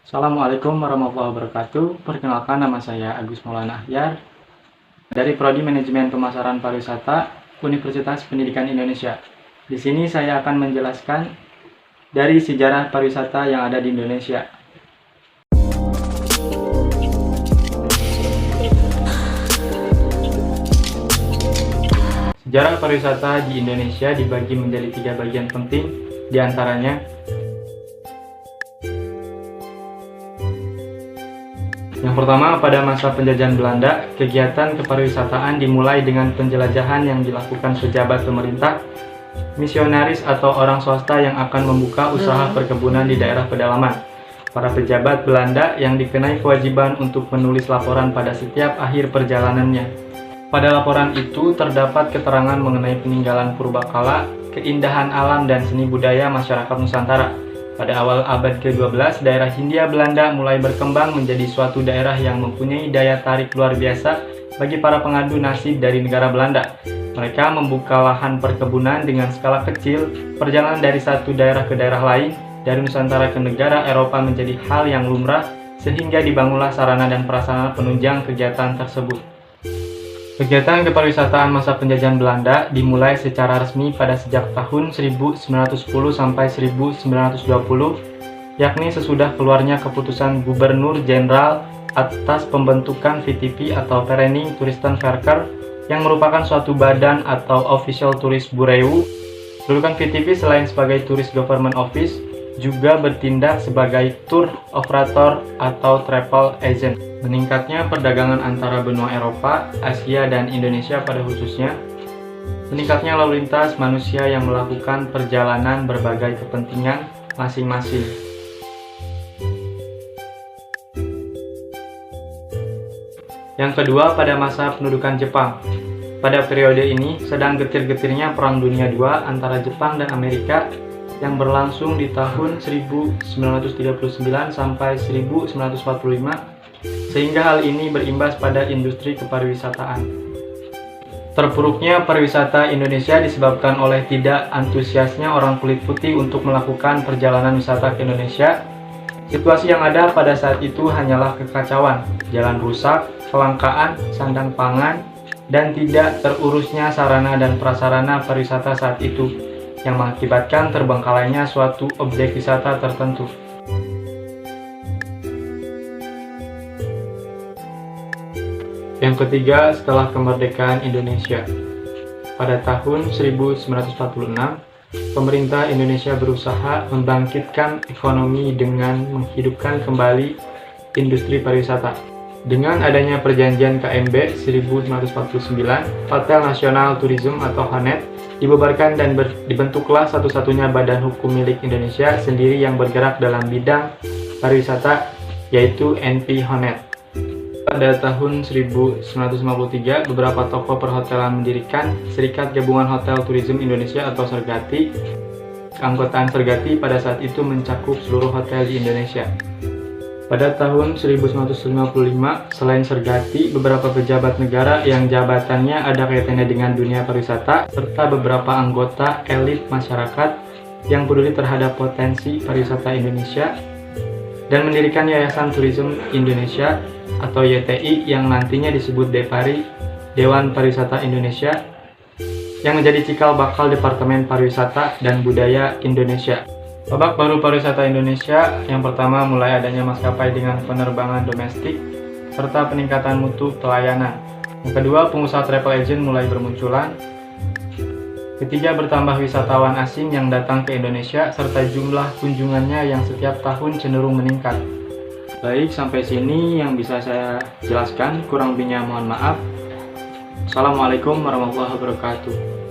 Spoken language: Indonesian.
Assalamualaikum warahmatullahi wabarakatuh. Perkenalkan, nama saya Agus Maulana Ahyar dari Prodi Manajemen Pemasaran Pariwisata Universitas Pendidikan Indonesia. Di sini saya akan menjelaskan dari sejarah pariwisata yang ada di Indonesia. Sejarah pariwisata di Indonesia dibagi menjadi 3 bagian penting, diantaranya yang pertama, pada masa penjajahan Belanda, kegiatan kepariwisataan dimulai dengan penjelajahan yang dilakukan pejabat pemerintah, misionaris atau orang swasta yang akan membuka usaha perkebunan di daerah pedalaman. Para pejabat Belanda yang dikenai kewajiban untuk menulis laporan pada setiap akhir perjalanannya. Pada laporan itu terdapat keterangan mengenai peninggalan purbakala, keindahan alam dan seni budaya masyarakat Nusantara. Pada awal abad ke-12, daerah Hindia Belanda mulai berkembang menjadi suatu daerah yang mempunyai daya tarik luar biasa bagi para pengadu nasib dari negara Belanda. Mereka membuka lahan perkebunan dengan skala kecil. Perjalanan dari satu daerah ke daerah lain, dari Nusantara ke negara Eropa menjadi hal yang lumrah, sehingga dibangunlah sarana dan prasarana penunjang kegiatan tersebut. Kegiatan kepariwisataan masa penjajahan Belanda dimulai secara resmi pada sejak tahun 1910 sampai 1920, yakni sesudah keluarnya keputusan Gubernur Jenderal atas pembentukan VTP atau Vereniging Toeristenverker yang merupakan suatu badan atau Official Tourist Bureau. Kedudukan VTP selain sebagai Tourist Government Office, juga bertindak sebagai tour operator atau travel agent. Meningkatnya perdagangan antara benua Eropa, Asia, dan Indonesia pada khususnya. Meningkatnya lalu lintas manusia yang melakukan perjalanan berbagai kepentingan masing-masing. Yang kedua, pada masa pendudukan Jepang. Pada periode ini sedang getir-getirnya Perang Dunia II antara Jepang dan Amerika yang berlangsung di tahun 1939 sampai 1945, sehingga hal ini berimbas pada industri kepariwisataan. Terpuruknya pariwisata Indonesia disebabkan oleh tidak antusiasnya orang kulit putih untuk melakukan perjalanan wisata ke Indonesia. Situasi yang ada pada saat itu hanyalah kekacauan, jalan rusak, kelangkaan sandang pangan, dan tidak terurusnya sarana dan prasarana pariwisata saat itu, yang mengakibatkan terbengkalainya suatu objek wisata tertentu. Yang ketiga, setelah kemerdekaan Indonesia. Pada tahun 1946, pemerintah Indonesia berusaha membangkitkan ekonomi dengan menghidupkan kembali industri pariwisata. Dengan adanya perjanjian KMB 1949, Hotel Nasional Tourism atau HONET dibubarkan dan dibentuklah satu-satunya badan hukum milik Indonesia sendiri yang bergerak dalam bidang pariwisata, yaitu NP HONET. Pada tahun 1953, beberapa tokoh perhotelan mendirikan Serikat Gabungan Hotel Tourism Indonesia atau Sergati. Keanggotaan Sergati pada saat itu mencakup seluruh hotel di Indonesia. Pada tahun 1955, selain Sergati, beberapa pejabat negara yang jabatannya ada kaitannya dengan dunia pariwisata, serta beberapa anggota elit masyarakat yang peduli terhadap potensi pariwisata Indonesia, dan mendirikan Yayasan Tourism Indonesia atau YTI yang nantinya disebut DEPARI, Dewan Pariwisata Indonesia, yang menjadi cikal bakal Departemen Pariwisata dan Budaya Indonesia. Babak baru pariwisata Indonesia, yang pertama mulai adanya maskapai dengan penerbangan domestik, serta peningkatan mutu pelayanan. Yang kedua, pengusaha travel agent mulai bermunculan. Ketiga, bertambah wisatawan asing yang datang ke Indonesia, serta jumlah kunjungannya yang setiap tahun cenderung meningkat. Baik, sampai sini yang bisa saya jelaskan, kurang lebihnya mohon maaf. Assalamualaikum warahmatullahi wabarakatuh.